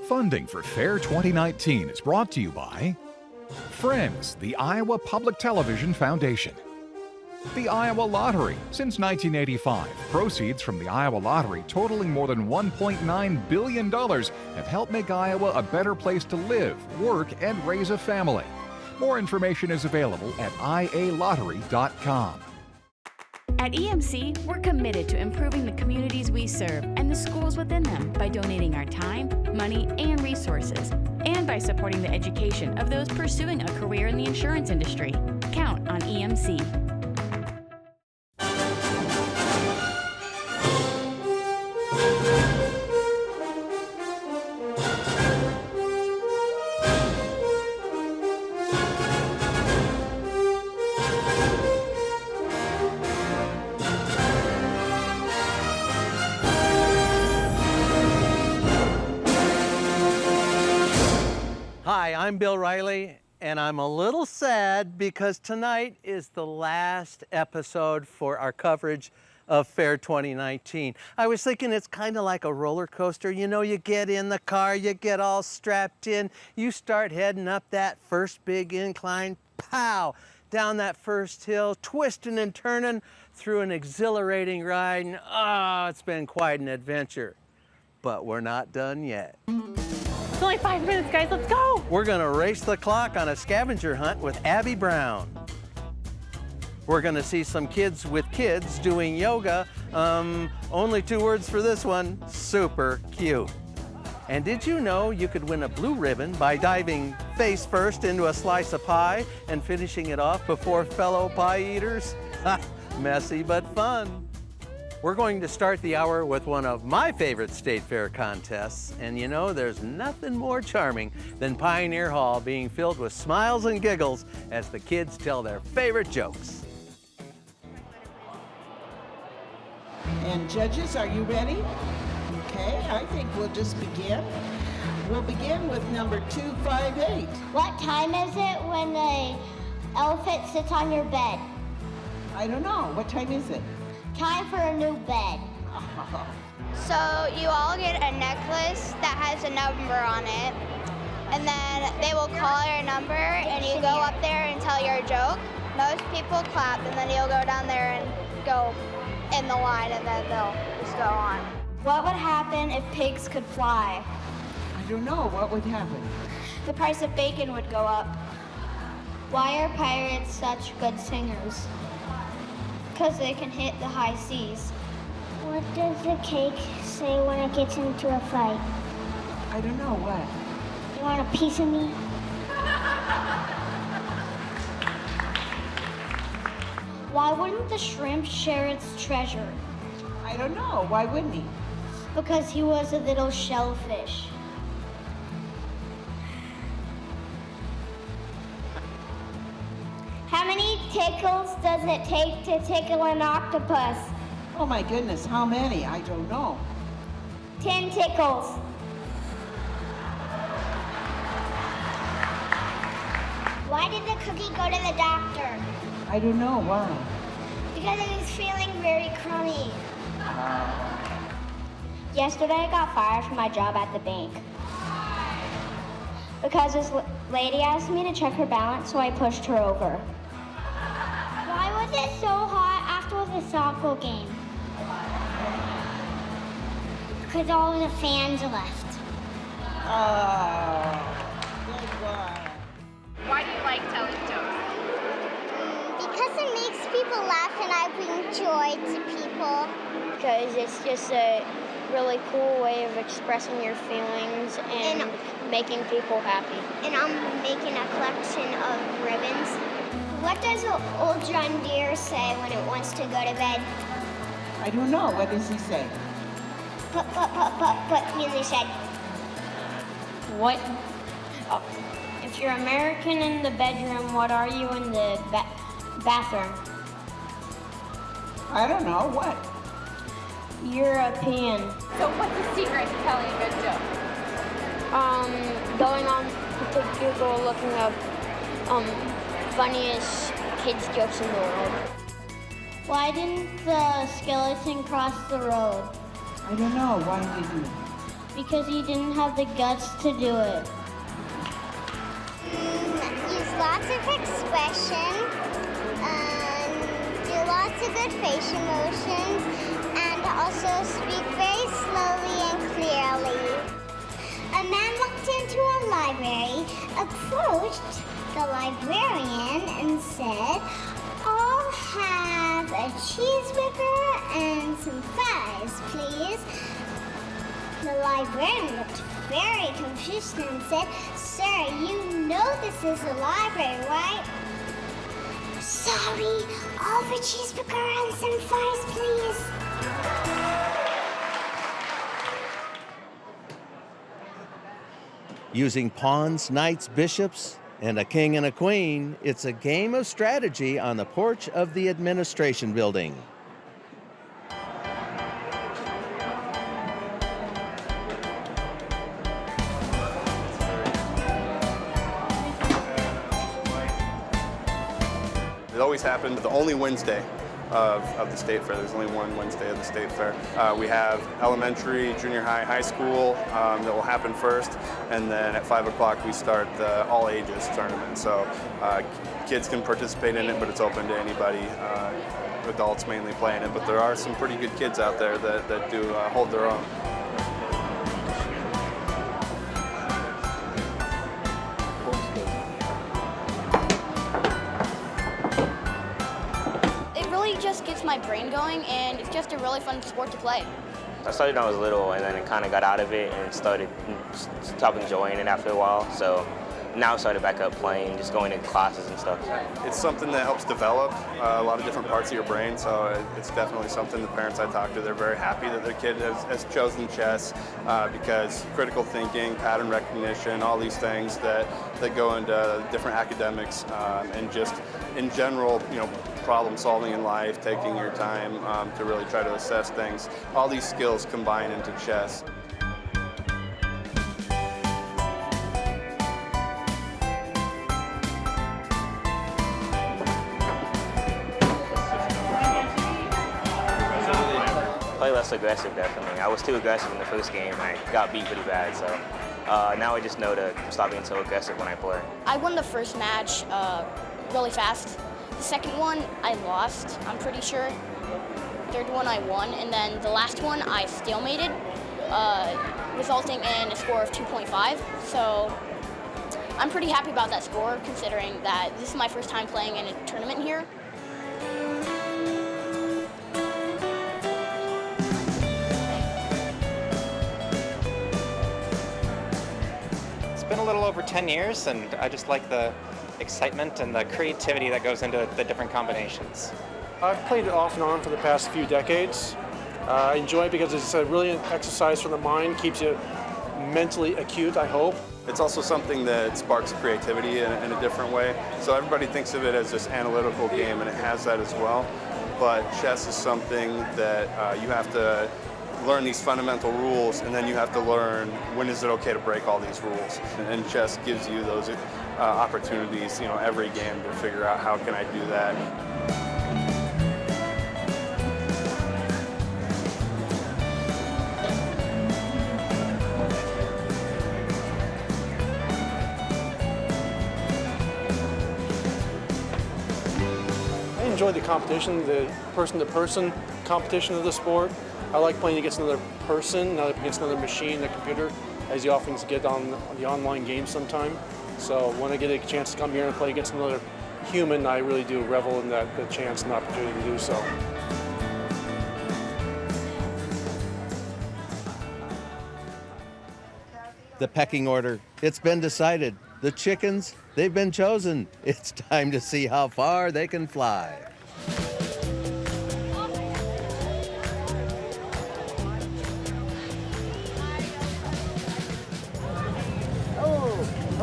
Funding for Fair 2019 is brought to you by Friends, the Iowa Public Television Foundation. The Iowa Lottery. Since 1985, proceeds from the Iowa Lottery totaling more than $1.9 billion have helped make Iowa a better place to live, work, and raise a family. More information is available at ialottery.com. At EMC, we're committed to improving the communities we serve and the schools within them by donating our time, money, and resources, and by supporting the education of those pursuing a career in the insurance industry. Count on EMC. Hi, I'm Bill Riley, and I'm a little sad because tonight is the last episode for our coverage of Fair 2019. I was thinking it's kind of like a roller coaster. You know, you get in the car, you get all strapped in, you start heading up that first big incline, pow, down that first hill, twisting and turning through an exhilarating ride, and it's been quite an adventure. But we're not done yet. It's only 5 minutes, guys. Let's go. We're gonna race the clock on a scavenger hunt with Abby Brown. We're gonna see some kids with kids doing yoga. Only 2 words for this one, super cute. And did you know you could win a blue ribbon by diving face first into a slice of pie and finishing it off before fellow pie eaters? Messy but fun. We're going to start the hour with one of my favorite state fair contests, and you know, there's nothing more charming than Pioneer Hall being filled with smiles and giggles as the kids tell their favorite jokes. And judges, are you ready? Okay, I think we'll just begin. We'll begin with number 258. What time is it when the elephant sits on your bed? I don't know. What time is it? Time for a new bed. So you all get a necklace that has a number on it, and then they will call your number, and you go up there and tell your joke. Most people clap, and then you'll go down there and go in the line, and then they'll just go on. What would happen if pigs could fly? I don't know. What would happen? The price of bacon would go up. Why are pirates such good singers? Because they can hit the high seas. What does the cake say when it gets into a fight? I don't know. What? You want a piece of me? Why wouldn't the shrimp share its treasure? I don't know. Why wouldn't he? Because he was a little shellfish. How many tickles does it take to tickle an octopus? Oh my goodness, how many? I don't know. 10 tickles. Why did the cookie go to the doctor? I don't know. Why? Because it was feeling very crummy. Yesterday I got fired from my job at the bank. Because this lady asked me to check her balance, so I pushed her over. Why was it so hot after the soccer game? Because all the fans left. Oh, good one. Why do you like telling jokes? Because it makes people laugh and I bring joy to people. Because it's just a really cool way of expressing your feelings and making people happy. And I'm making a collection of ribbons. What does an old John Deere say when it wants to go to bed? I don't know. What does he say? Put, music said. What? Oh. If you're American in the bedroom, what are you in the bathroom? I don't know. What? European. So what's the secret to telling a good joke? Going on to Google, looking up funniest kids jokes in the world. Why didn't the skeleton cross the road? I don't know. Why didn't he? because he didn't have the guts to do it. Use lots of expression, do lots of good facial motions, and also speak very slowly and clearly. A man walked into a library, approached the librarian, and said, "I'll have a cheeseburger and some fries, please." The librarian looked very confused and said, "Sir, you know this is a library, right?" "Sorry, I'll have a cheeseburger and some fries, please." Using pawns, knights, bishops, and a king and a queen, it's a game of strategy on the porch of the administration building. It always happened the only Wednesday of the state fair. There's only one Wednesday of the state fair. We have elementary, junior high, high school that will happen first, and then at 5 o'clock we start the all ages tournament. So kids can participate in it, but it's open to anybody. Adults mainly play in it, but there are some pretty good kids out there that do hold their own. Just gets my brain going, and it's just a really fun sport to play. I started when I was little, and then I kind of got out of it and stopped enjoying it after a while. So now I started back up playing, just going to classes and stuff. It's something that helps develop a lot of different parts of your brain, so it's definitely something the parents I talk to, they're very happy that their kid has chosen chess because critical thinking, pattern recognition, all these things that go into different academics and just in general, problem solving in life, taking your time to really try to assess things. All these skills combine into chess. Play less aggressive, definitely. I was too aggressive in the first game. I got beat pretty bad, so now I just know to stop being so aggressive when I play. I won the first match really fast. The second one, I lost, I'm pretty sure. Third one, I won. And then the last one, I stalemated, resulting in a score of 2.5. So I'm pretty happy about that score, considering that this is my first time playing in a tournament here. It's been a little over 10 years, and I just like the excitement and the creativity that goes into the different combinations. I've played it off and on for the past few decades. I enjoy it because it's a brilliant exercise for the mind, keeps you mentally acute, I hope. It's also something that sparks creativity in a different way. So everybody thinks of it as this analytical game, and it has that as well. But chess is something that you have to learn these fundamental rules, and then you have to learn when is it okay to break all these rules. And chess gives you those opportunities, every game to figure out how can I do that. I enjoy the competition, the person-to-person competition of the sport. I like playing against another person, not against another machine, a computer, as you often get on the online games sometime. So when I get a chance to come here and play against another human, I really do revel in the chance and opportunity to do so. The pecking order, it's been decided. The chickens, they've been chosen. It's time to see how far they can fly.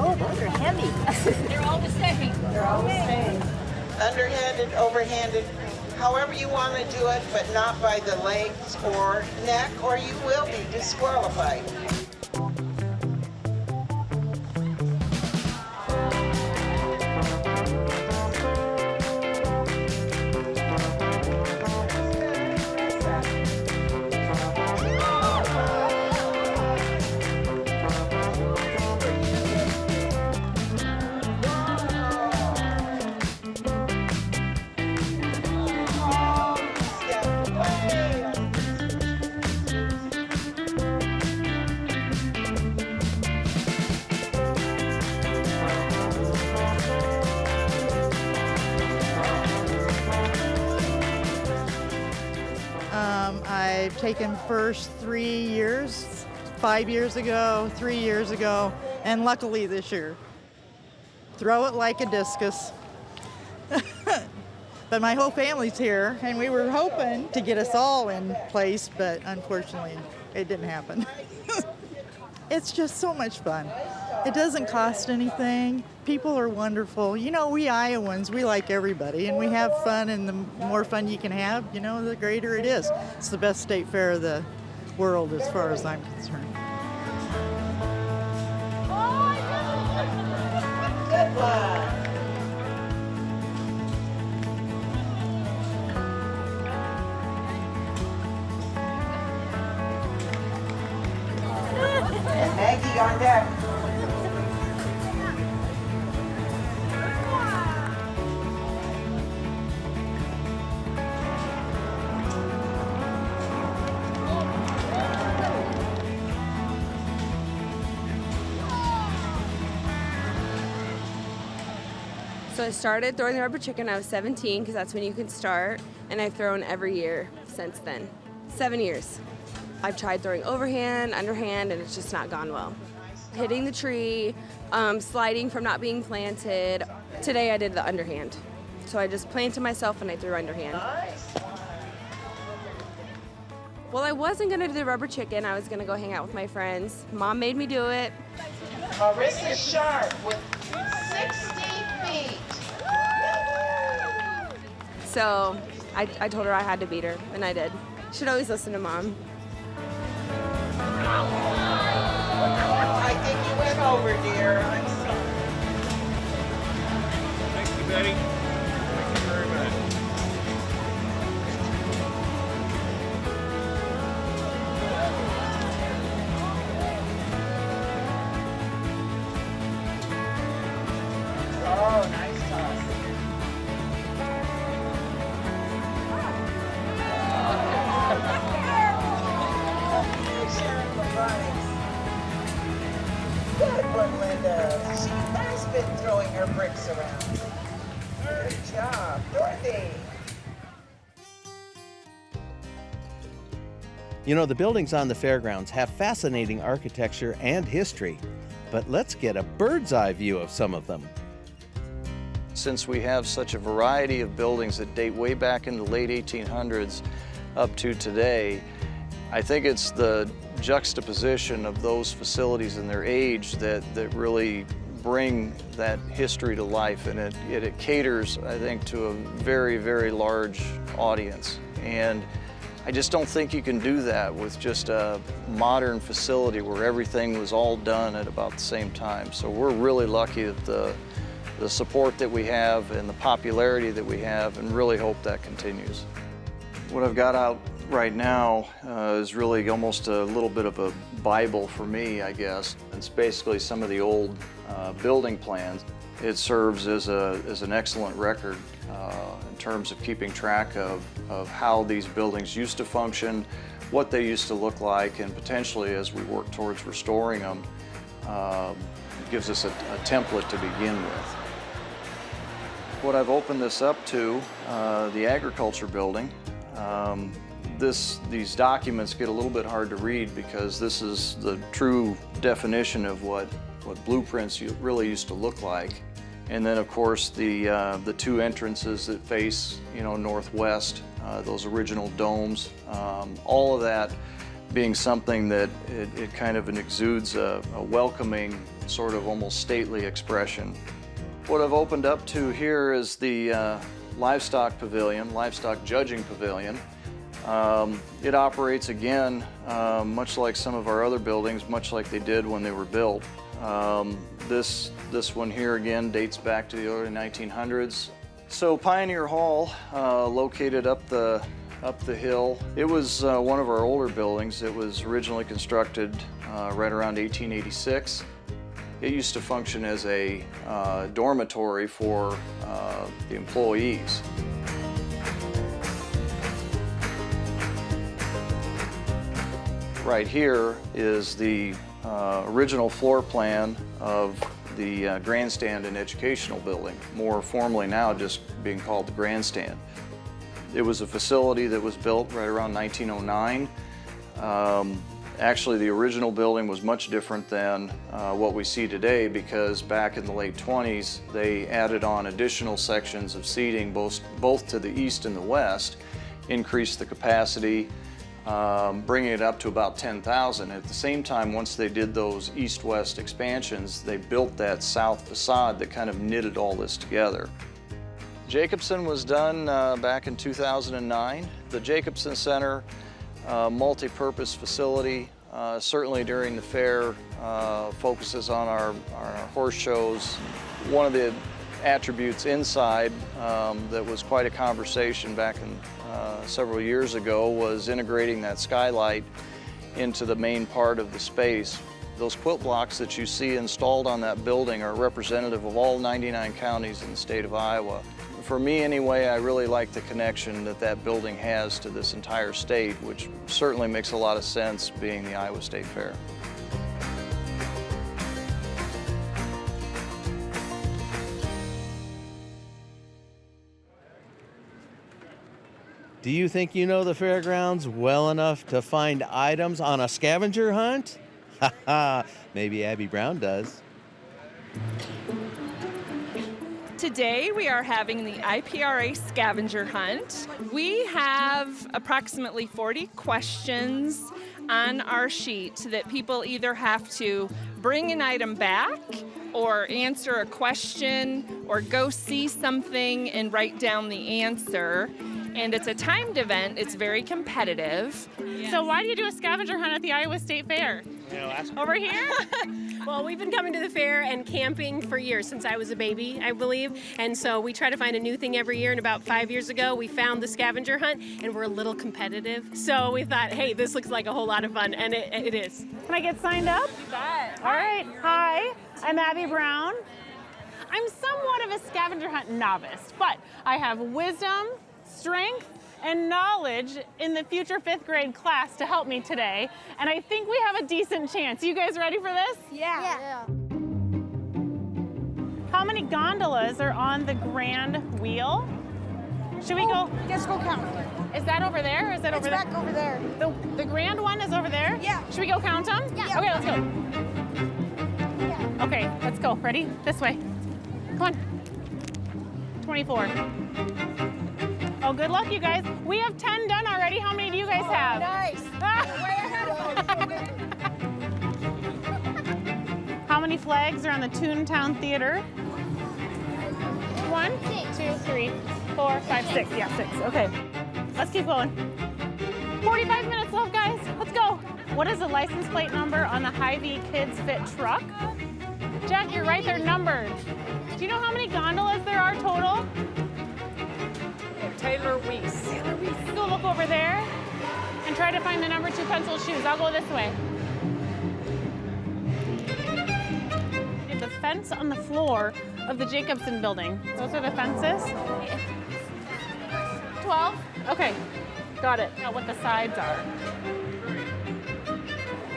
Oh, those are heavy. They're all the same. They're all the same. Underhanded, overhanded, however you want to do it, but not by the legs or neck, or you will be disqualified. taken first 3 years, 5 years ago, 3 years ago, and luckily this year. Throw it like a discus. But my whole family's here, and we were hoping to get us all in place, but unfortunately it didn't happen. It's just so much fun. It doesn't cost anything. People are wonderful. You know, we Iowans, we like everybody, and we have fun, and the more fun you can have, you know, the greater it is. It's the best state fair of the world as far as I'm concerned. Good luck. And Maggie on deck. So I started throwing the rubber chicken. I was 17 because that's when you can start, and I've thrown every year since then. 7 years. I've tried throwing overhand, underhand, and it's just not gone well. Hitting the tree, sliding from not being planted. Today I did the underhand. So I just planted myself and I threw underhand. Well, I wasn't going to do the rubber chicken. I was going to go hang out with my friends. Mom made me do it. Marissa Sharp with 60 feet. So I told her I had to beat her, and I did. You should always listen to Mom. I think you went over, dear. I'm sorry. Thank you, Betty. Thank you very much. Oh, nice toss. Sharon LeBron. Good one, Linda. She has been throwing her bricks around. Good job, Dorothy. You know, the buildings on the fairgrounds have fascinating architecture and history, but let's get a bird's eye view of some of them. Since we have such a variety of buildings that date way back in the late 1800s up to today, I think it's the juxtaposition of those facilities and their age that really bring that history to life, and it caters, I think, to a very, very large audience. And I just don't think you can do that with just a modern facility where everything was all done at about the same time. So we're really lucky that the support that we have and the popularity that we have, and really hope that continues. What I've got out right now is really almost a little bit of a Bible for me, I guess. It's basically some of the old building plans. It serves as an excellent record in terms of keeping track of how these buildings used to function, what they used to look like, and potentially, as we work towards restoring them, it gives us a template to begin with. What I've opened this up to, the agriculture building. These documents get a little bit hard to read because this is the true definition of what blueprints really used to look like. And then, of course, the two entrances that face, northwest, those original domes, all of that being something that it kind of exudes a welcoming, sort of almost stately expression. What I've opened up to here is the livestock pavilion, livestock judging pavilion. It operates again, much like some of our other buildings, much like they did when they were built. This one here again dates back to the early 1900s. So Pioneer Hall, located up the hill. It was one of our older buildings. It was originally constructed right around 1886. It used to function as a dormitory for the employees. Right here is the original floor plan of the grandstand and educational building, more formally now just being called the grandstand. It was a facility that was built right around 1909. Actually, the original building was much different than what we see today, because back in the late 20s, they added on additional sections of seating both to the east and the west, increased the capacity, bringing it up to about 10,000. At the same time, once they did those east-west expansions, they built that south facade that kind of knitted all this together. Jacobson was done back in 2009. The Jacobson Center, multi-purpose facility, certainly during the fair, focuses on our horse shows. One of the attributes inside that was quite a conversation back in several years ago was integrating that skylight into the main part of the space. Those quilt blocks that you see installed on that building are representative of all 99 counties in the state of Iowa. For me anyway, I really like the connection that that building has to this entire state, which certainly makes a lot of sense being the Iowa State Fair. Do you think you know the fairgrounds well enough to find items on a scavenger hunt? Ha ha, maybe Abby Brown does. Today we are having the IPRA Scavenger Hunt. We have approximately 40 questions on our sheet that people either have to bring an item back or answer a question or go see something and write down the answer. And it's a timed event. It's very competitive. So why do you do a scavenger hunt at the Iowa State Fair? Over here? Well, we've been coming to the fair and camping for years, since I was a baby, I believe. And so we try to find a new thing every year. And about 5 years ago, we found the scavenger hunt, and we're a little competitive. So we thought, hey, this looks like a whole lot of fun, and it is. Can I get signed up? You bet. All right. Hi, I'm Abby Brown. I'm somewhat of a scavenger hunt novice, but I have wisdom, strength, and knowledge in the future 5th grade class to help me today. And I think we have a decent chance. You guys ready for this? Yeah. How many gondolas are on the grand wheel? Should we go? Let's go count. Is that over there? Or is that over there? It's back over there. The grand one is over there? Yeah. Should we go count them? Yeah. Okay, let's go. Yeah. Okay, let's go. Ready? This way. Come on. 24. Oh, good luck, you guys. We have 10 done already. How many do you guys have? Nice. How many flags are on the Toontown Theater? 1, 2, 3, 4, 5, 6. Yeah, 6. Okay. Let's keep going. 45 minutes left, guys. Let's go. What is the license plate number on the Hy-Vee Kids Fit truck? Jack, you're right. They're numbered. Do you know how many gondolas there are total? Taylor Weiss. Go look over there and try to find the number 2 pencil shoes. I'll go this way. The fence on the floor of the Jacobson building. Those are the fences? 12? Okay, got it. Now what the sides are.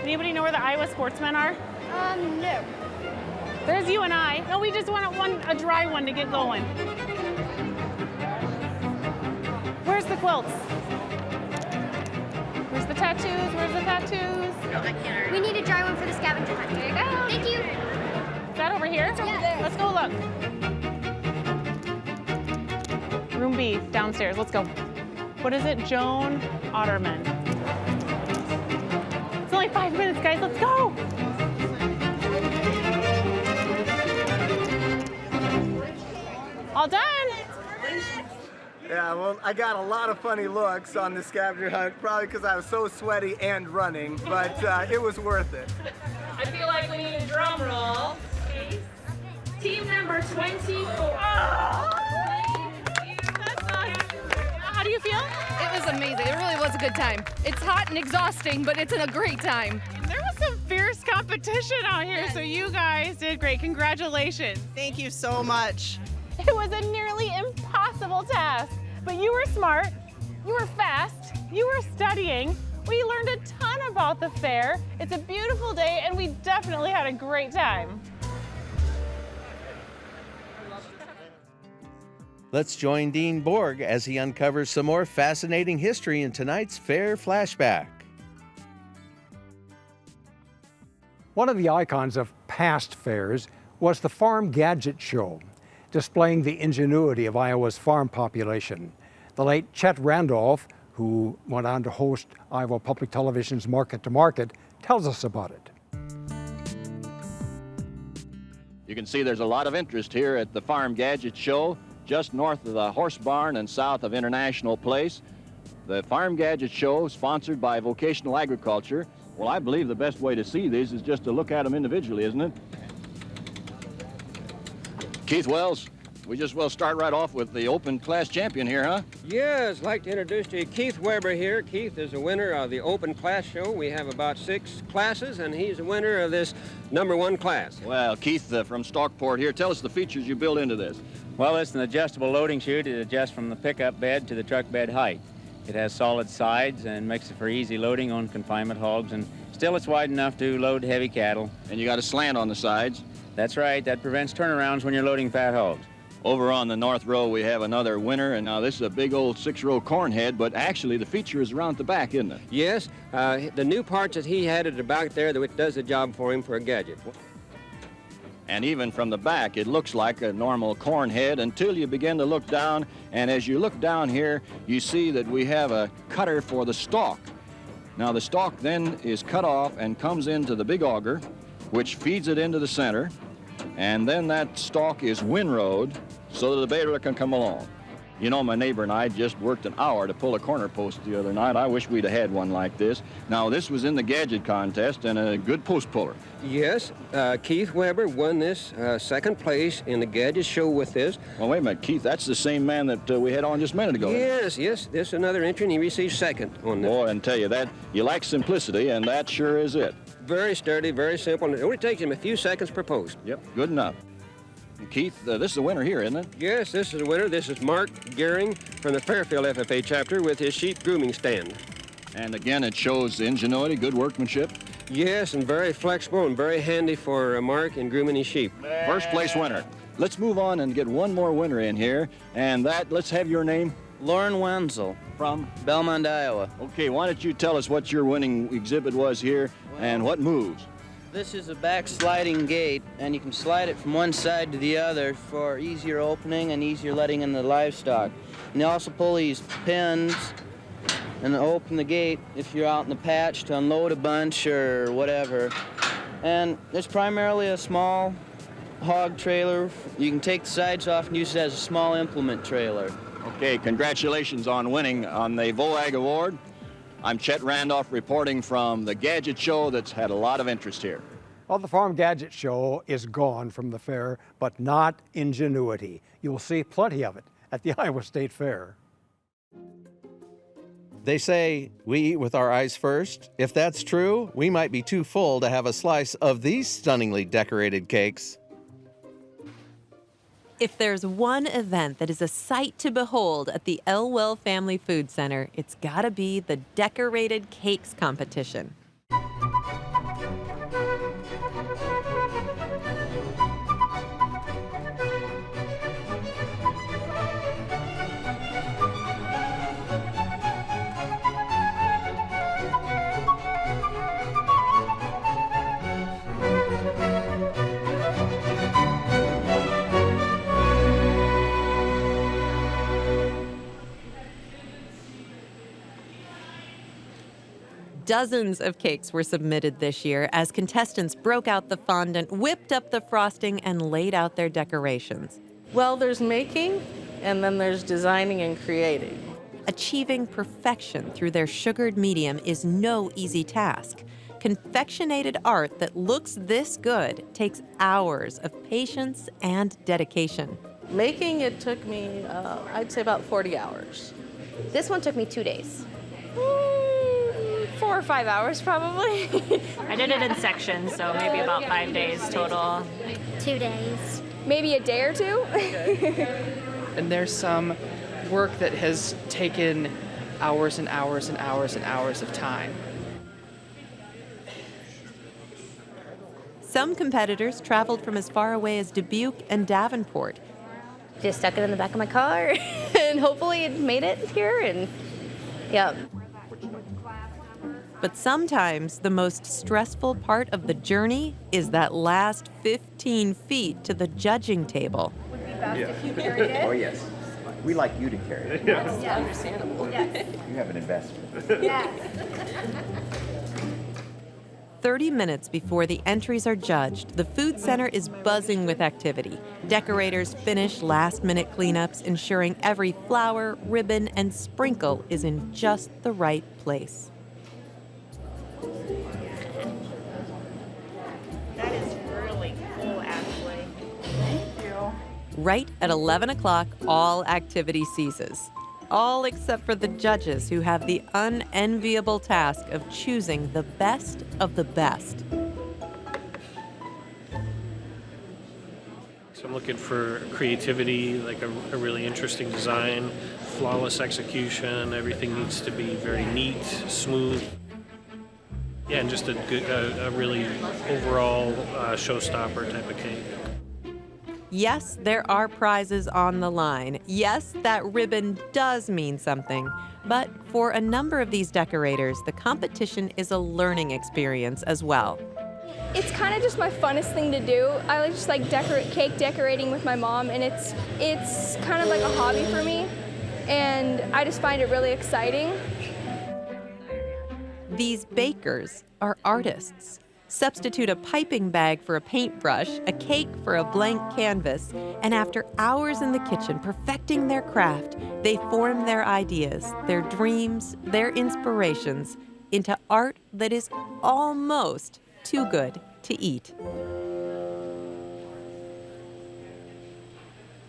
Anybody know where the Iowa sportsmen are? No. There's you and I. No, we just want a dry one to get going. Where's the quilts? Where's the tattoos? Where's the tattoos? We need a dry one for the scavenger hunt. There you go. Thank you. Is that over here? It's over there. Let's go look. Room B, downstairs. Let's go. What is it? Joan Otterman. It's only 5 minutes, guys. Let's go. All done. Yeah, well, I got a lot of funny looks on the scavenger hunt, probably because I was so sweaty and running, but it was worth it. I feel like we need a drum roll. Team number 24. How do you feel? It was amazing. It really was a good time. It's hot and exhausting, but it's a great time. There was some fierce competition out here, so you guys did great. Congratulations. Thank you so much. It was a nearly impossible task, but you were smart, you were fast, you were studying. We learned a ton about the fair. It's a beautiful day, and we definitely had a great time. Let's join Dean Borg as he uncovers some more fascinating history in tonight's Fair Flashback. One of the icons of past fairs was the Farm Gadget Show, displaying the ingenuity of Iowa's farm population. The late Chet Randolph, who went on to host Iowa Public Television's Market to Market, tells us about it. You can see there's a lot of interest here at the Farm Gadget Show, just north of the Horse Barn and south of International Place. The Farm Gadget Show, sponsored by Vocational Agriculture. Well, I believe the best way to see these is just to look at them individually, isn't it? Keith Wells, we'll start right off with the Open Class champion here, huh? Yes, I'd like to introduce to you Keith Weber here. Keith is a winner of the Open Class Show. We have about 6 classes, and he's a winner of this #1 class. Well, Keith from Stockport here, tell us the features you built into this. Well, it's an adjustable loading chute. It adjusts from the pickup bed to the truck bed height. It has solid sides and makes it for easy loading on confinement hogs, and still it's wide enough to load heavy cattle. And you got a slant on the sides. That's right. That prevents turnarounds when you're loading fat hogs. Over on the north row, we have another winner, and now this is a big old 6-row corn head, but actually the feature is around the back, isn't it? Yes, the new parts that he had at the back there, that does the job for him for a gadget. And even from the back, it looks like a normal corn head until you begin to look down, and as you look down here, you see that we have a cutter for the stalk. Now the stalk then is cut off and comes into the big auger, which feeds it into the center, and then that stalk is windrowed so that the baler can come along. You know, my neighbor and I just worked an hour to pull a corner post the other night. I wish we'd have had one like this. Now, this was in the gadget contest and a good post puller. Yes, Keith Weber won this 2nd place in the gadget show with this. Well, wait a minute, Keith, that's the same man that we had on just a minute ago. Yes, this is another entry, and he received 2nd on this. Boy, and tell you that, you like simplicity, and that sure is it. Very sturdy, very simple, and it only takes him a few seconds per post. Yep, good enough. Keith, this is the winner here, isn't it? Yes, this is the winner. This is Mark Gehring from the Fairfield FFA chapter with his sheep grooming stand. And again, it shows ingenuity, good workmanship. Yes, and very flexible and very handy for Mark in grooming his sheep. First place winner. Let's move on and get one more winner in here, and let's have your name. Lauren Wenzel. From? Belmont, Iowa. Okay, why don't you tell us what your winning exhibit was here and what moves? This is a backsliding gate, and you can slide it from one side to the other for easier opening and easier letting in the livestock. And you also pull these pins and open the gate if you're out in the patch to unload a bunch or whatever. And it's primarily a small hog trailer. You can take the sides off and use it as a small implement trailer. Okay, congratulations on winning on the VOAG Award. I'm Chet Randolph reporting from the Gadget Show that's had a lot of interest here. Well, the Farm Gadget Show is gone from the fair, but not ingenuity. You'll see plenty of it at the Iowa State Fair. They say we eat with our eyes first. If that's true, we might be too full to have a slice of these stunningly decorated cakes. If there's one event that is a sight to behold at the Elwell Family Food Center, it's gotta be the Decorated Cakes competition. Dozens of cakes were submitted this year as contestants broke out the fondant, whipped up the frosting, and laid out their decorations. Well, there's making, and then there's designing and creating. Achieving perfection through their sugared medium is no easy task. Confectionated art that looks this good takes hours of patience and dedication. Making it took me, I'd say about 40 hours. This one took me 2 days. 4 or 5 hours, probably. I did it in sections, so maybe about 5 days total. 2 days. Maybe a day or 2. And there's some work that has taken hours and hours and hours and hours of time. Some competitors traveled from as far away as Dubuque and Davenport. Just stuck it in the back of my car, and hopefully it made it here, and yeah. But sometimes the most stressful part of the journey is that last 15 feet to the judging table. Would be best if you carried it. Oh, yes. We like you to carry it. That's understandable. Yes. You have an investment. Yes. 30 minutes before the entries are judged, the food center is buzzing with activity. Decorators finish last-minute cleanups, ensuring every flower, ribbon, and sprinkle is in just the right place. That is really cool, Ashley. Thank you. Right at 11 o'clock, all activity ceases. All except for the judges, who have the unenviable task of choosing the best of the best. So I'm looking for creativity, like a really interesting design, flawless execution. Everything needs to be very neat, smooth. Yeah, and just a really overall showstopper type of cake. Yes, there are prizes on the line. Yes, that ribbon does mean something. But for a number of these decorators, the competition is a learning experience as well. It's kind of just my funnest thing to do. I just like cake decorating with my mom, and it's kind of like a hobby for me, and I just find it really exciting. These bakers are artists. Substitute a piping bag for a paintbrush, a cake for a blank canvas, and after hours in the kitchen perfecting their craft, they form their ideas, their dreams, their inspirations into art that is almost too good to eat.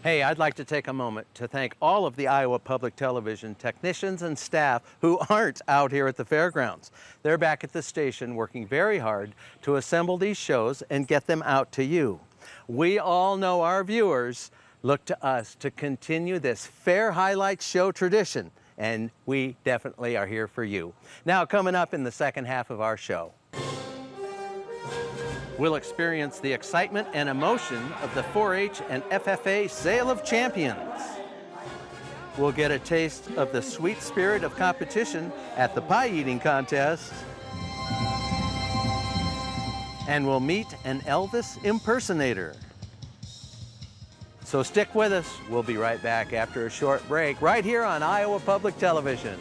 Hey, I'd like to take a moment to thank all of the Iowa Public Television technicians and staff who aren't out here at the fairgrounds. They're back at the station working very hard to assemble these shows and get them out to you. We all know our viewers look to us to continue this Fair Highlights show tradition, and we definitely are here for you. Now, coming up in the second half of our show, we'll experience the excitement and emotion of the 4-H and FFA Sale of Champions. We'll get a taste of the sweet spirit of competition at the pie eating contest. And we'll meet an Elvis impersonator. So stick with us. We'll be right back after a short break, right here on Iowa Public Television.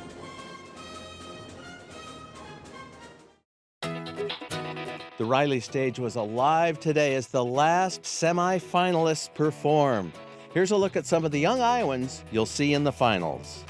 The Riley stage was alive today as the last semi-finalists performed. Here's a look at some of the young Iowans you'll see in the finals.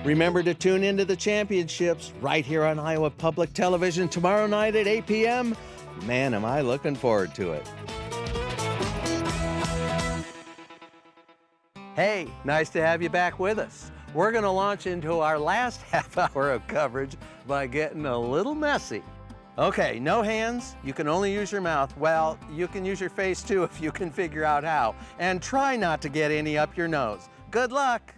Remember to tune into the championships right here on Iowa Public Television tomorrow night at 8 p.m. Man, am I looking forward to it. Hey, nice to have you back with us. We're going to launch into our last half hour of coverage by getting a little messy. Okay, no hands. You can only use your mouth. Well, you can use your face too if you can figure out how. And try not to get any up your nose. Good luck.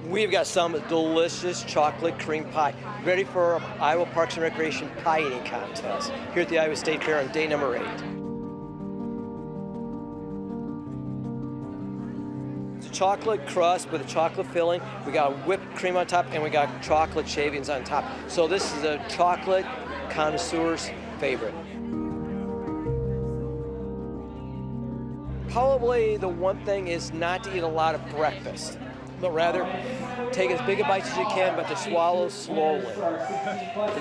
We've got some delicious chocolate cream pie ready for our Iowa Parks and Recreation pie eating contest here at the Iowa State Fair on day number 8. It's a chocolate crust with a chocolate filling. We got whipped cream on top, and we got chocolate shavings on top. So this is a chocolate connoisseur's favorite. Probably the one thing is not to eat a lot of breakfast, but rather take as big a bites as you can, but to swallow slowly.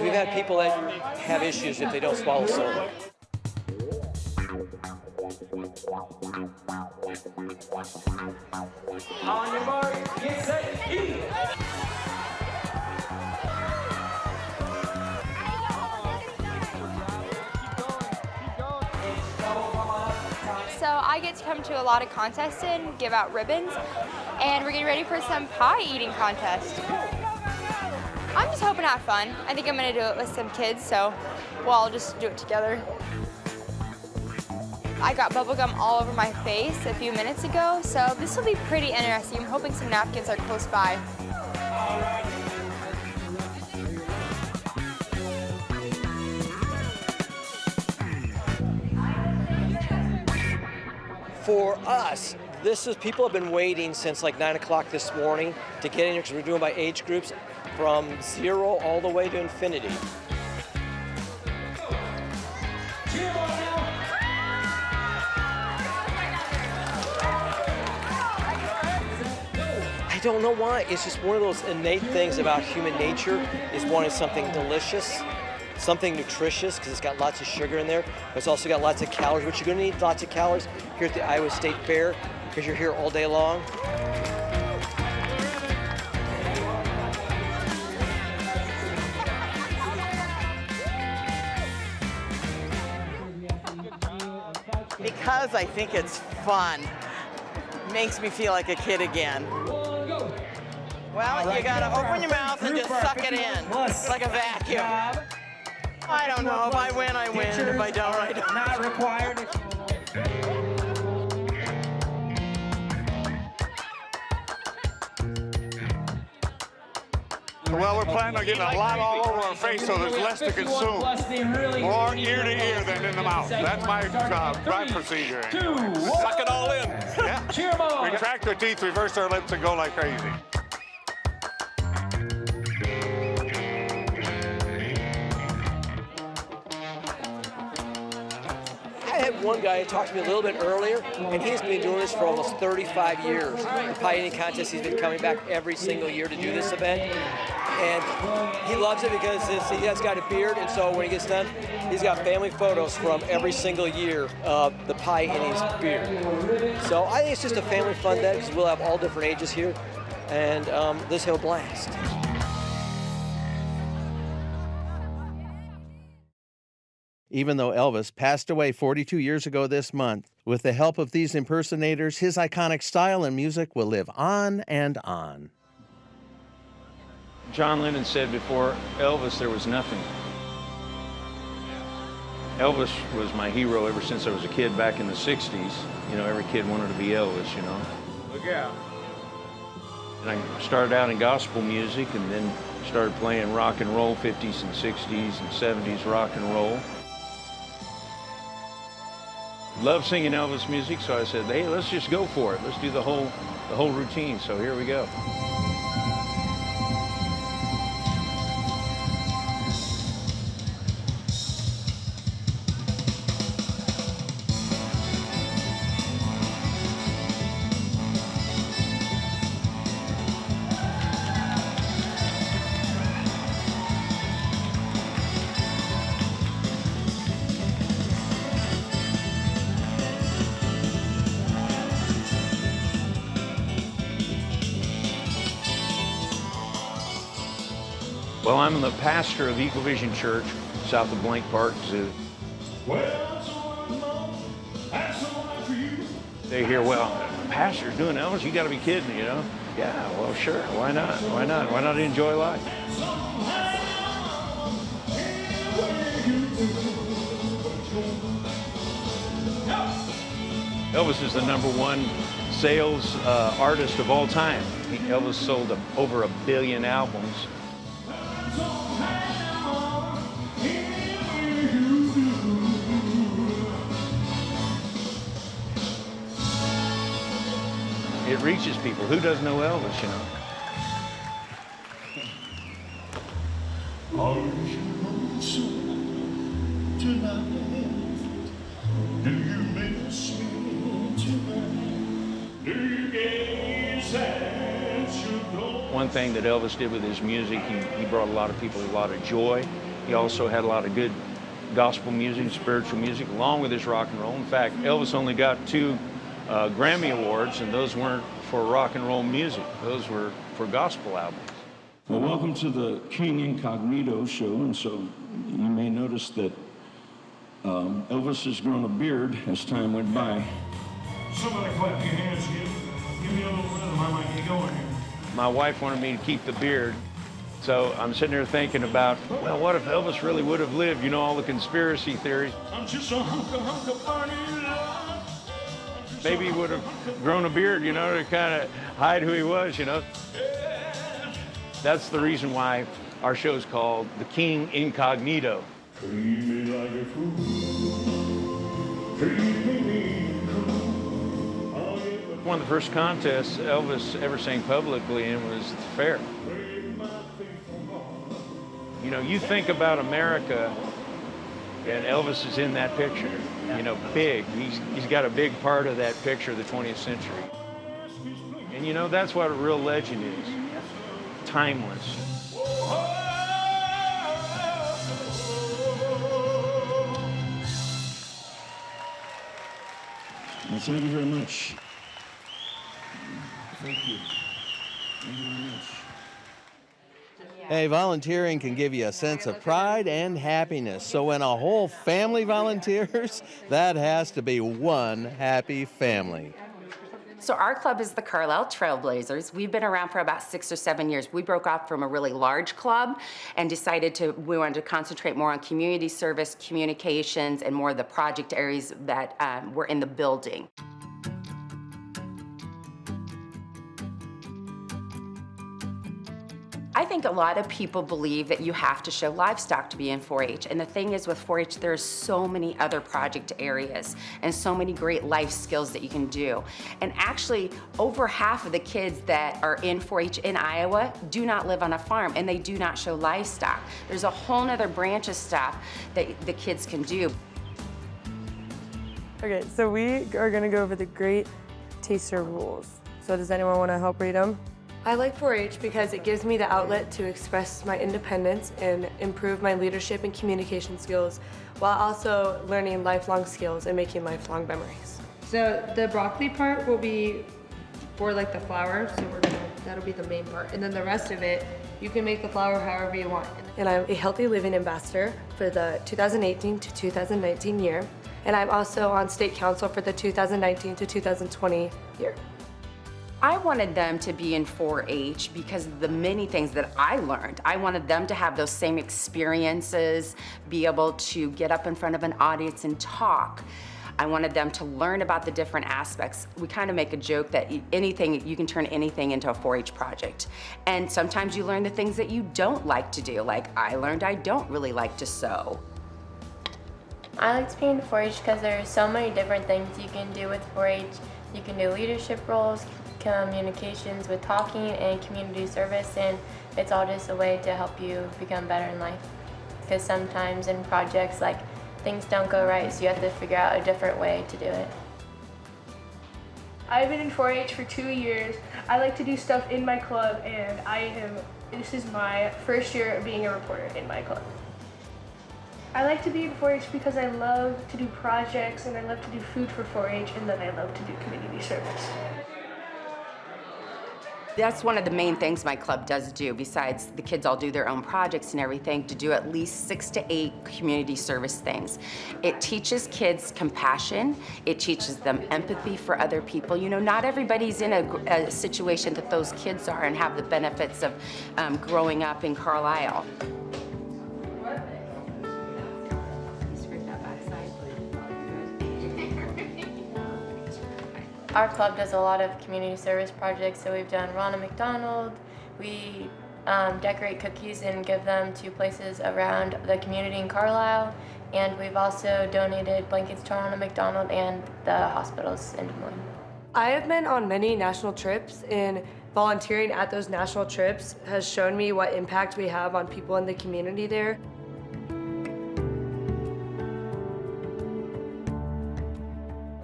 We've had people that have issues if they don't swallow slowly. On your mark, get set, eat! I get to come to a lot of contests and give out ribbons, and we're getting ready for some pie eating contest. I'm just hoping to have fun. I think I'm gonna do it with some kids, so we'll all just do it together. I got bubblegum all over my face a few minutes ago, so this will be pretty interesting. I'm hoping some napkins are close by. For us, people have been waiting since like 9 o'clock this morning to get in here because we're doing by age groups from 0 all the way to infinity. I don't know why. It's just one of those innate things about human nature is wanting something delicious, something nutritious, because it's got lots of sugar in there, but it's also got lots of calories, which you're going to need lots of calories here at the Iowa State Fair because you're here all day long. Because I think it's fun. Makes me feel like a kid again. Well, you gotta open your mouth and just suck it in. It's like a vacuum. I don't know. If I win, I win. If I don't, I don't. Not required. Well, we're planning on getting a lot all over our face so there's less to consume. More ear to ear than in the mouth. That's my procedure. Suck it all in. Yeah. Retract our teeth, reverse our lips, and go like crazy. I had one guy talk to me a little bit earlier, and he's been doing this for almost 35 years. The pie eating contest, he's been coming back every single year to do this event. And he loves it because he has got a beard, and so when he gets done, he's got family photos from every single year of the pie in his beard. So I think it's just a family fun day because we'll have all different ages here, and let's have a blast. Even though Elvis passed away 42 years ago this month, with the help of these impersonators, his iconic style and music will live on and on. John Lennon said before Elvis, there was nothing. Elvis was my hero ever since I was a kid back in the 60s. You know, every kid wanted to be Elvis, you know. Look out. And I started out in gospel music and then started playing rock and roll, 50s and 60s and 70s rock and roll. Love singing Elvis music, so I said, hey, let's just go for it. Let's do the whole routine, so here we go. Well, I'm the pastor of Eagle Vision Church, south of Blank Park Zoo. They hear, well, pastor's doing Elvis, you gotta be kidding me, you know? Yeah, well, sure, why not? Why not? Why not enjoy life? Elvis is the #1 sales artist of all time. Elvis sold over 1 billion albums. It reaches people. Who doesn't know Elvis, you know? Do you miss me tonight? Do you gaze at your door? One thing that Elvis did with his music, he brought a lot of people a lot of joy. He also had a lot of good gospel music, spiritual music, along with his rock and roll. In fact, Elvis only got 2 Grammy Awards, and those weren't for rock and roll music. Those were for gospel albums. Well, welcome to the King Incognito show, and so you may notice that Elvis has grown a beard as time went by. Somebody clap your hands. Give me a little rhythm. I might get going here. My wife wanted me to keep the beard. So I'm sitting there thinking about, well, what if Elvis really would have lived? You know, all the conspiracy theories. I'm just a hunk of funny love. Maybe he would have grown a beard, you know, to kind of hide who he was, you know. That's the reason why our show's called The King Incognito. Treat me like a fool. Treat me cool. One of the first contests Elvis ever sang publicly in was the fair. You know, you think about America, and Elvis is in that picture. You know, big. He's got a big part of that picture of the 20th century. And you know, that's what a real legend is. Timeless. Well, thank you very much. Thank you. Thank you very much. Hey, volunteering can give you a sense of pride and happiness. So when a whole family volunteers, that has to be one happy family. So our club is the Carlisle Trailblazers. We've been around for about 6 or 7 years. We broke off from a really large club and decided we wanted to concentrate more on community service, communications, and more of the project areas that were in the building. I think a lot of people believe that you have to show livestock to be in 4-H. And the thing is, with 4-H, there's so many other project areas and so many great life skills that you can do. And actually, over half of the kids that are in 4-H in Iowa do not live on a farm, and they do not show livestock. There's a whole nother branch of stuff that the kids can do. Okay, so we are gonna go over the great taster rules. So does anyone wanna help read them? I like 4-H because it gives me the outlet to express my independence and improve my leadership and communication skills while also learning lifelong skills and making lifelong memories. So the broccoli part will be for like the flour, so that'll be the main part. And then the rest of it, you can make the flour however you want. And I'm a healthy living ambassador for the 2018 to 2019 year. And I'm also on state council for the 2019 to 2020 year. I wanted them to be in 4-H because of the many things that I learned. I wanted them to have those same experiences, be able to get up in front of an audience and talk. I wanted them to learn about the different aspects. We kind of make a joke that you can turn anything into a 4-H project. And sometimes you learn the things that you don't like to do. Like I learned I don't really like to sew. I like to be in 4-H because there are so many different things you can do with 4-H. You can do leadership roles, communications with talking, and community service, and it's all just a way to help you become better in life. Because sometimes in projects, like, things don't go right, so you have to figure out a different way to do it. I've been in 4-H for 2 years. I like to do stuff in my club, and this is my first year of being a reporter in my club. I like to be in 4-H because I love to do projects, and I love to do food for 4-H, and then I love to do community service. That's one of the main things my club does do, besides the kids all do their own projects and everything, to do at least 6 to 8 community service things. It teaches kids compassion. It teaches them empathy for other people. You know, not everybody's in a situation that those kids are and have the benefits of growing up in Carlisle. Our club does a lot of community service projects, so we've done Ronald McDonald. We decorate cookies and give them to places around the community in Carlisle, and we've also donated blankets to Ronald McDonald and the hospitals in Des Moines. I have been on many national trips, and volunteering at those national trips has shown me what impact we have on people in the community there.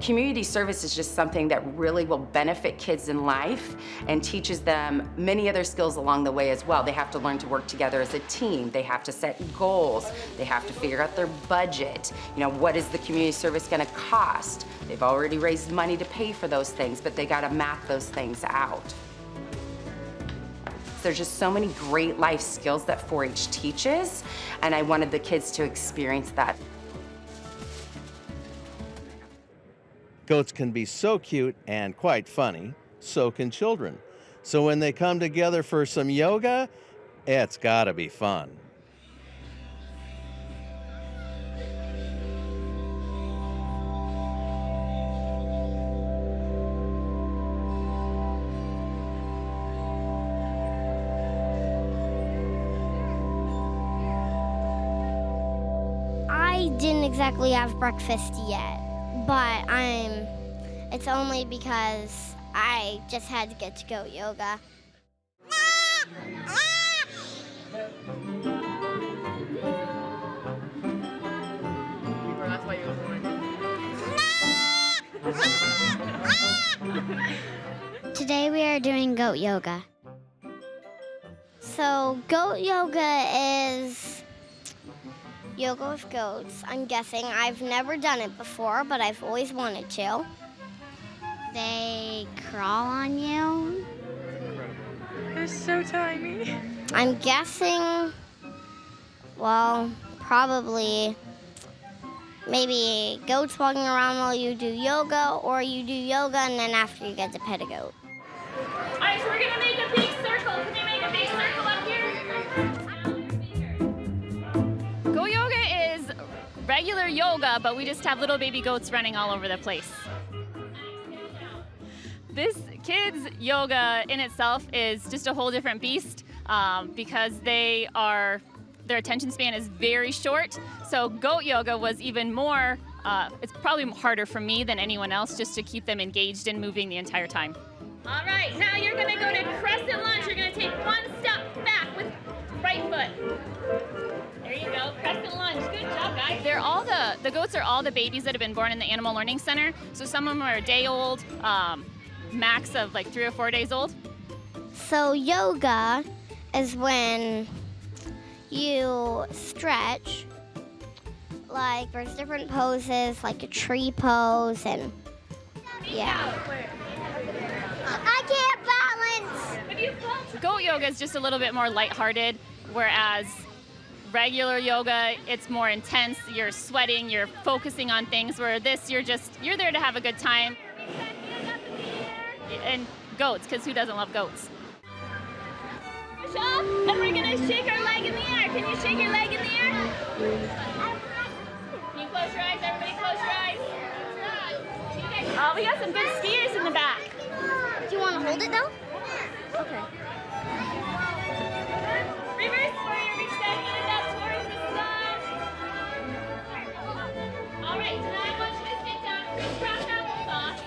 Community service is just something that really will benefit kids in life and teaches them many other skills along the way as well. They have to learn to work together as a team. They have to set goals. They have to figure out their budget. You know, what is the community service going to cost? They've already raised money to pay for those things, but they got to map those things out. There's just so many great life skills that 4-H teaches, and I wanted the kids to experience that. Goats can be so cute and quite funny, so can children. So when they come together for some yoga, it's gotta be fun. I didn't exactly have breakfast yet, but it's only because I just had to get to goat yoga. That's why you were born. Today we are doing goat yoga. So goat yoga is yoga with goats. I'm guessing. I've never done it before, but I've always wanted to. They crawl on you. They're so tiny. I'm guessing, well, probably maybe goats walking around while you do yoga, or you do yoga and then after you get to pet a goat. All right, so we're gonna make a big circle. Can we make a big circle up here? Goat yoga is regular yoga, but we just have little baby goats running all over the place. This kids yoga in itself is just a whole different beast because their attention span is very short. So goat yoga was even more, it's probably harder for me than anyone else just to keep them engaged and moving the entire time. All right, now you're gonna go to crescent lunge. You're gonna take one step back with right foot. There you go, crescent lunge. Good job, guys. The goats are all the babies that have been born in the Animal Learning Center. So some of them are a day old, max of like 3 or 4 days old. So yoga is when you stretch, like there's different poses, like a tree pose, and yeah. I can't balance. Goat yoga is just a little bit more lighthearted, whereas regular yoga, it's more intense. You're sweating, you're focusing on things, where this, you're there to have a good time. And goats, because who doesn't love goats? Push up, and we're gonna shake our leg in the air. Can you shake your leg in the air? Can you close your eyes? Everybody close your eyes. Oh, we got some good skiers in the back. Do you want to hold it though? Okay. Reverse warrior, reach that hand up towards the sun. All right, so now I want you to sit down, crisscross applesauce.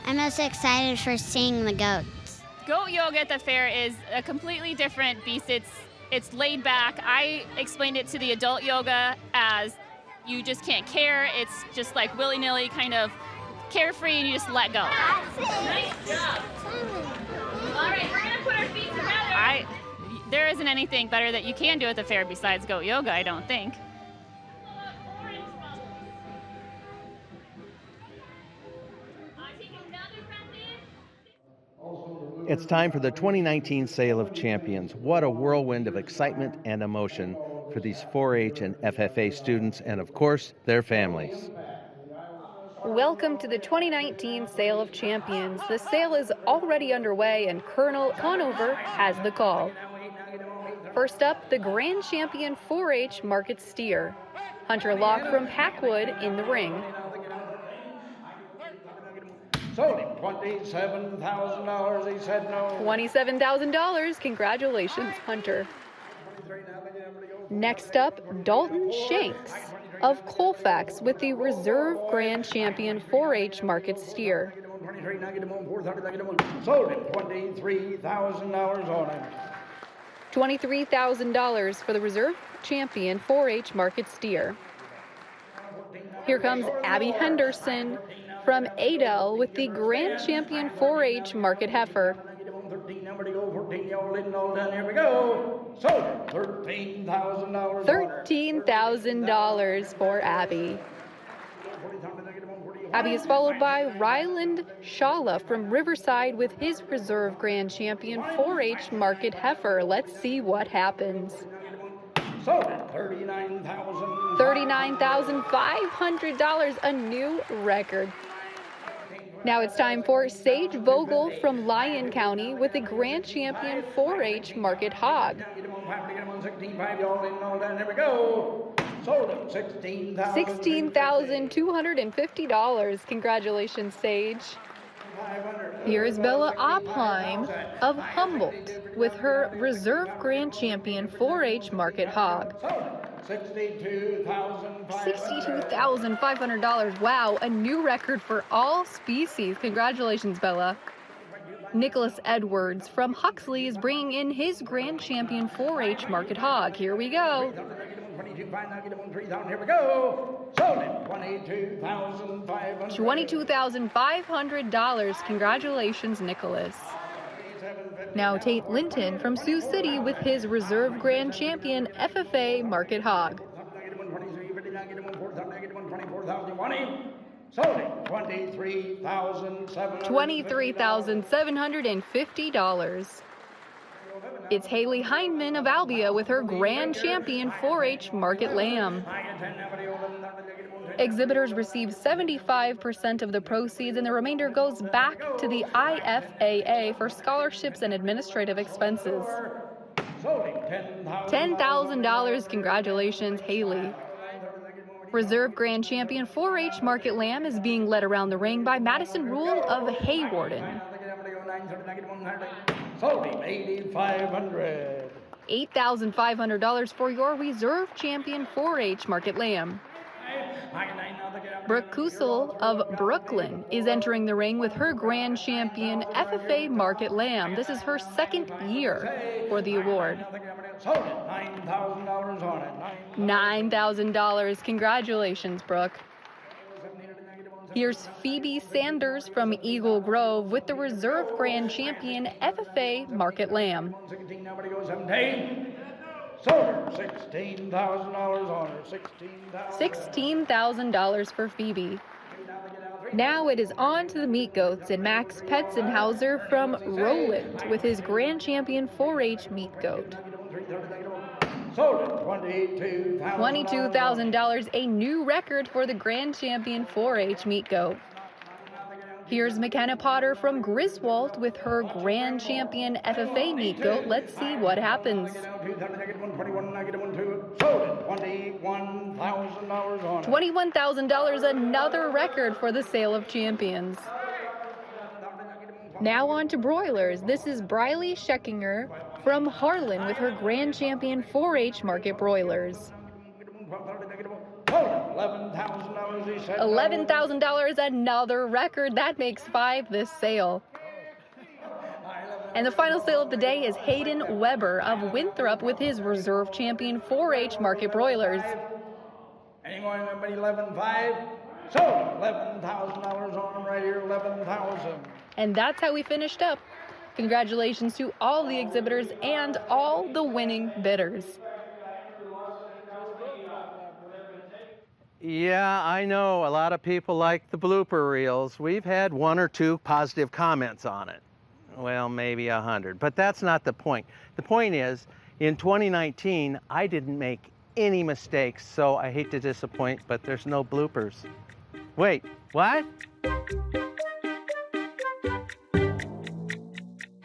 I'm most excited for seeing the goats. Goat yoga at the fair is a completely different beast. It's laid back. I explained it to the adult yoga as you just can't care. It's just like willy-nilly, kind of carefree, and you just let go. Nice job. All right, we're gonna put our feet together. There isn't anything better that you can do at the fair besides goat yoga, I don't think. It's time for the 2019 Sale of Champions. What a whirlwind of excitement and emotion for these 4-H and FFA students and, of course, their families. Welcome to the 2019 Sale of Champions. The sale is already underway and Colonel Conover has the call. First up, the Grand Champion 4-H Market Steer. Hunter Locke from Packwood in the ring. Sold him $27,000. He said no. $27,000. Congratulations, Hunter. Next up, Dalton Shanks of Colfax with the Reserve Grand Champion 4-H Market Steer. Sold him $23,000 on him. $23,000 for the Reserve Champion 4-H Market Steer. Here comes Abby Henderson from Adel with the Grand Champion 4-H Market Heifer. $13,000 for Abby. Abby is followed by Ryland Shawla from Riverside with his Reserve Grand Champion 4-H Market Heifer. Let's see what happens. $39,500. $39,500, a new record. Now it's time for Sage Vogel from Lyon County with the Grand Champion 4-H Market Hog. $16,250. Congratulations, Sage. Here is Bella Opheim of Humboldt with her Reserve Grand Champion 4-H Market Hog. $62,500. Wow, a new record for all species. Congratulations, Bella. Nicholas Edwards from Huxley is bringing in his Grand Champion 4-H Market Hog. Here we go. $22,500. Congratulations, Nicholas. Now Tate Linton from Sioux City with his Reserve Grand Champion FFA Market Hog. $23,750. It's Haley Hindman of Albia with her Grand Champion 4-H Market Lamb. Exhibitors receive 75% of the proceeds, and the remainder goes back to the IFAA for scholarships and administrative expenses. $10,000. Congratulations, Haley. Reserve Grand Champion 4-H Market Lamb is being led around the ring by Madison Rule of Haywarden. $8,500 for your Reserve Champion 4-H Market Lamb. Brooke Kusel of Brooklyn is entering the ring with her Grand Champion FFA Market Lamb. This is her second year for the award. $9,000. Congratulations, Brooke. Here's Phoebe Sanders from Eagle Grove with the Reserve Grand Champion FFA Market Lamb. $16,000 for Phoebe. Now it is on to the meat goats and Max Petzenhauser from Roland with his Grand Champion 4-H meat goat. $22,000, a new record for the Grand Champion 4-H meat goat. Here's McKenna Potter from Griswold with her Grand Champion FFA meat goat. Let's see what happens. $21,000, another record for the Sale of Champions. Now on to broilers. This is Briley Scheckinger from Harlan with her Grand Champion 4-H Market broilers. $11,000, another record. That makes 5 this sale. And the final sale of the day is Hayden Weber of Winthrop with his Reserve Champion 4-H Market broilers. Anyone, everybody, 11.5. So $11,000 on them right here, 11,000. And that's how we finished up. Congratulations to all the exhibitors and all the winning bidders. Yeah, I know a lot of people like the blooper reels. We've had 1 or 2 positive comments on it. Well, maybe 100, but that's not the point. The point is, in 2019, I didn't make any mistakes, so I hate to disappoint, but there's no bloopers. Wait, what?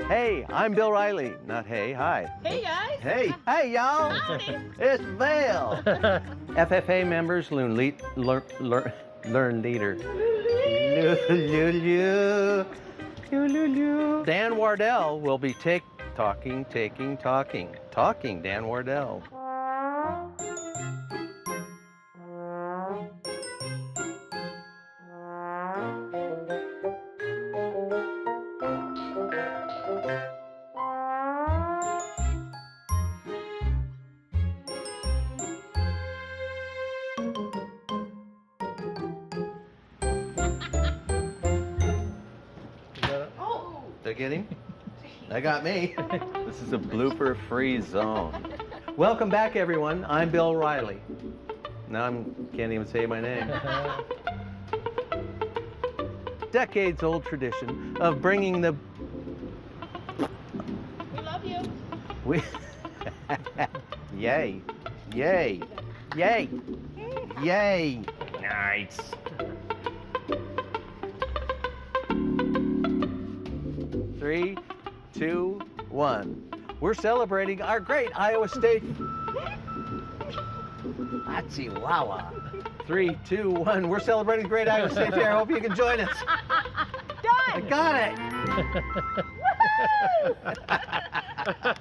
Hey, I'm Bill Riley. Not hey, hi. Hey, guys. Hey, hey, y'all. Howdy. It's Bill. FFA members learn leader. Dan Wardell will be talking Dan Wardell. Did I get him? I got me. This is a blooper-free zone. Welcome back, everyone. I'm Bill Riley. Now I can't even say my name. Decades-old tradition of bringing the... We love you. Yay. Yay. Yay. Yay. Nice. 3, 2, 1. We're celebrating our great Iowa State. Achihuahua. 3, 2, 1. We're celebrating the great Iowa State Fair. I hope you can join us. Done! I got it!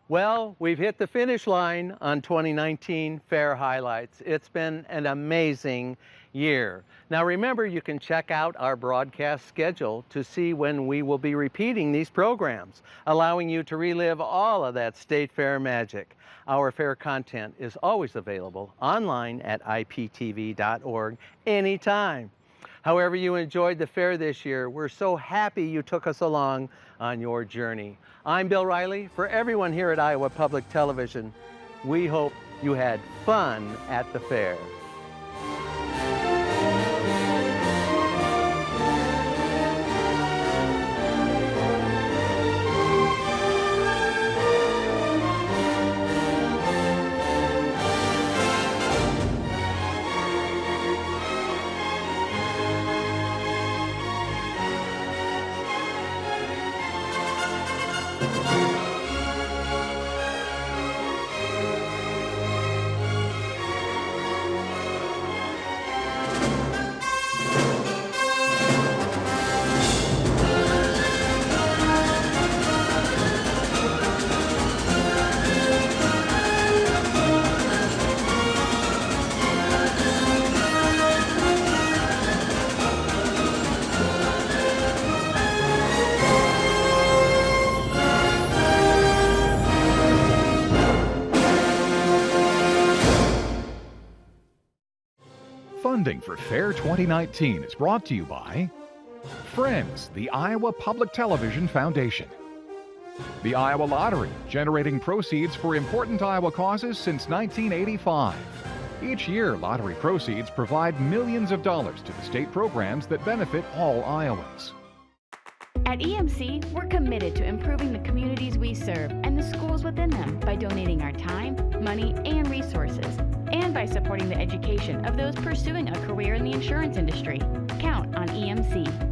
Well, we've hit the finish line on 2019 Fair Highlights. It's been an amazing year. Now remember, you can check out our broadcast schedule to see when we will be repeating these programs, allowing you to relive all of that State Fair magic. Our fair content is always available online at iptv.org anytime. However you enjoyed the fair this year, we're so happy you took us along on your journey. I'm Bill Riley. For everyone here at Iowa Public Television, we hope you had fun at the fair. Funding for Fair 2019 is brought to you by Friends, the Iowa Public Television Foundation, the Iowa Lottery, generating proceeds for important Iowa causes since 1985. Each year, lottery proceeds provide millions of dollars to the state programs that benefit all Iowans. At EMC, we're committed to improving the communities we serve and the schools within them by donating our time, money, and resources, and by supporting the education of those pursuing a career in the insurance industry. Count on EMC.